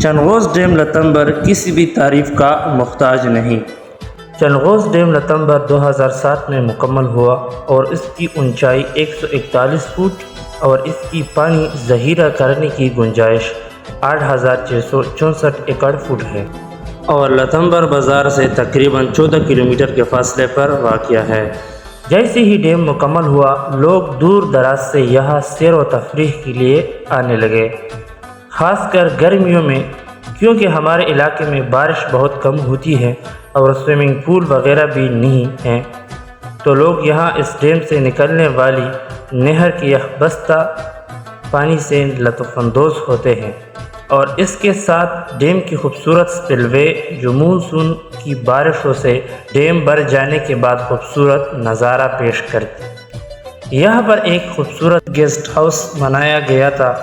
چنغوز dam لتمبر کسی بھی تعریف کا محتاج نہیں۔ چنغوز ڈیم لتمبر 2007 میں مکمل ہوا اور اس کی اونچائی 141 فٹ اور اس کی پانی ذخیرہ کرنے کی گنجائش 8664 ایکڑ فٹ ہے اور لتمبر بازار سے تقریباً 14 کلومیٹر کے فاصلے پر واقع ہے۔ جیسے ہی ڈیم مکمل ہوا، لوگ دور دراز سے یہاں سیر و تفریح کے لیے آنے لگے، خاص کر گرمیوں میں، کیونکہ ہمارے علاقے میں بارش بہت کم ہوتی ہے اور سوئمنگ پول وغیرہ بھی نہیں ہیں، تو لوگ یہاں اس ڈیم سے نکلنے والی نہر کے یخبستہ پانی سے لطف اندوز ہوتے ہیں، اور اس کے ساتھ ڈیم کی خوبصورت سپل وے جو مونسون کی بارشوں سے ڈیم بھر جانے کے بعد خوبصورت نظارہ پیش کرتی۔ یہاں پر ایک خوبصورت گیسٹ ہاؤس بنایا گیا تھا،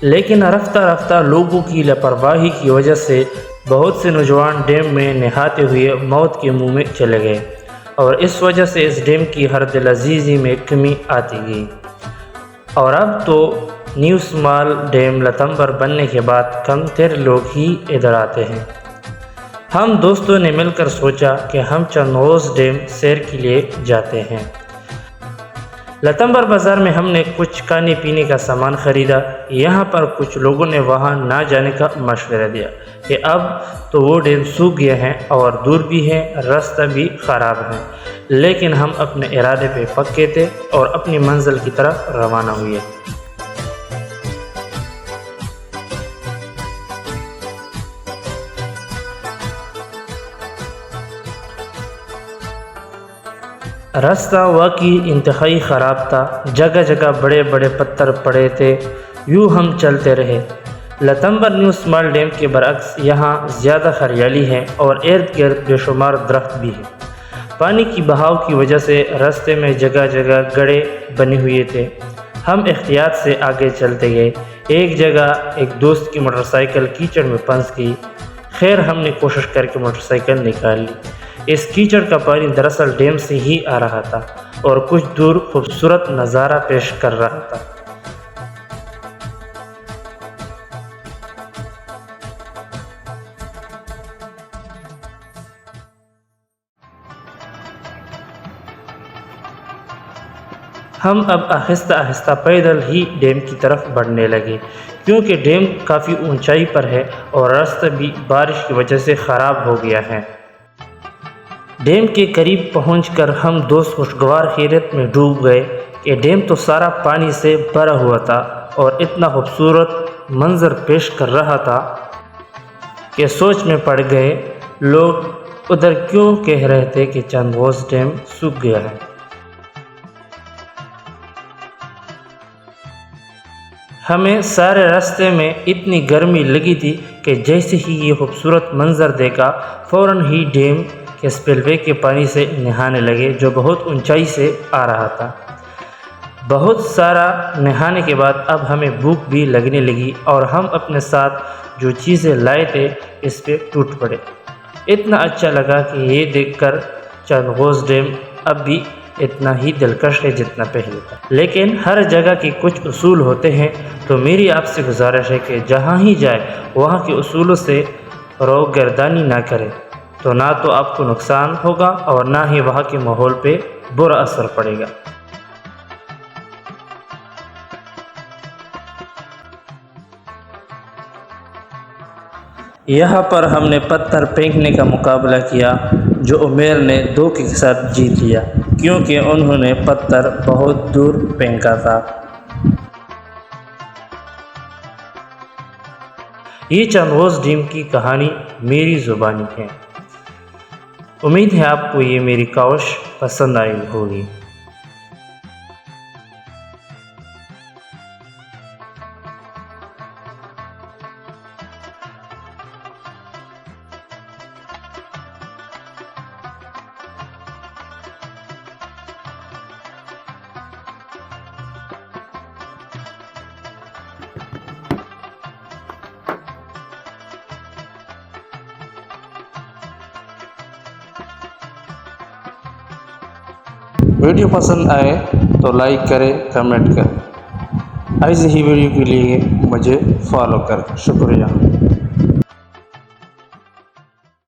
لیکن رفتہ رفتہ لوگوں کی لاپرواہی کی وجہ سے بہت سے نوجوان ڈیم میں نہاتے ہوئے موت کے منہ میں چلے گئے، اور اس وجہ سے اس ڈیم کی حرد لذیذی میں کمی آتی گئی، اور اب تو نیو سمال ڈیم لتمبر بننے کے بعد کم تر لوگ ہی ادھر آتے ہیں۔ ہم دوستوں نے مل کر سوچا کہ ہم چنغوز ڈیم سیر کے لیے جاتے ہیں۔ لتمبر بازار میں ہم نے کچھ کھانے پینے کا سامان خریدا۔ یہاں پر کچھ لوگوں نے وہاں نہ جانے کا مشورہ دیا کہ اب تو وہ ڈیم سوکھ گیا ہے اور دور بھی ہے، راستہ بھی خراب ہے، لیکن ہم اپنے ارادے پہ پکے تھے اور اپنی منزل کی طرف روانہ ہوئے۔ راستہ واقعی انتہائی خراب تھا، جگہ جگہ بڑے بڑے پتھر پڑے تھے۔ یوں ہم چلتے رہے۔ لتمبر نیو سمال ڈیم کے برعکس یہاں زیادہ ہریالی ہے اور ارد گرد بے شمار درخت بھی ہیں۔ پانی کی بہاؤ کی وجہ سے راستے میں جگہ جگہ گڑھے بنے ہوئے تھے۔ ہم احتیاط سے آگے چلتے گئے۔ ایک جگہ ایک دوست کی موٹر سائیکل کیچڑ میں پھنس گئی۔ خیر ہم نے کوشش کر کے موٹر سائیکل نکال لی۔ اس کیچڑ کا پانی دراصل ڈیم سے ہی آ رہا تھا اور کچھ دور خوبصورت نظارہ پیش کر رہا تھا۔ ہم اب آہستہ آہستہ پیدل ہی ڈیم کی طرف بڑھنے لگے، کیونکہ ڈیم کافی اونچائی پر ہے اور راستہ بھی بارش کی وجہ سے خراب ہو گیا ہے۔ ڈیم کے قریب پہنچ کر ہم دوست خوشگوار حیرت میں ڈوب گئے کہ ڈیم تو سارا پانی سے بھرا ہوا تھا اور اتنا خوبصورت منظر پیش کر رہا تھا کہ سوچ میں پڑ گئے لوگ ادھر کیوں کہہ رہے تھے کہ چنغوز ڈیم سوکھ گیا ہے۔ ہمیں سارے راستے میں اتنی گرمی لگی تھی کہ جیسے ہی یہ خوبصورت منظر دیکھا فوراً ہی ڈیم کے سپل وے کے پانی سے نہانے لگے جو بہت اونچائی سے آ رہا تھا۔ بہت سارا نہانے کے بعد اب ہمیں بھوک بھی لگنے لگی اور ہم اپنے ساتھ جو چیزیں لائے تھے اس پہ ٹوٹ پڑے۔ اتنا اچھا لگا کہ یہ دیکھ کر چنغوز ڈیم اب بھی اتنا ہی دلکش ہے جتنا پہلے تھا، لیکن ہر جگہ کے کچھ اصول ہوتے ہیں، تو میری آپ سے گزارش ہے کہ جہاں ہی جائے وہاں کے اصولوں سے روگردانی نہ کرے، تو نہ تو آپ کو نقصان ہوگا اور نہ ہی وہاں کے ماحول پہ برا اثر پڑے گا۔ یہاں پر ہم نے پتھر پھینکنے کا مقابلہ کیا جو عمیر نے 2 کے ساتھ جیت لیا، کیونکہ انہوں نے پتھر بہت دور پھینکا تھا۔ یہ چنغوز ڈیم کی کہانی میری زبانی ہے۔ امید ہے آپ کو یہ میری کاوش پسند آئی ہوگی۔ ویڈیو پسند آئے تو لائک کریں، کمنٹ کریں، ایسے ہی ویڈیو کے لیے مجھے فالو کریں۔ شکریہ۔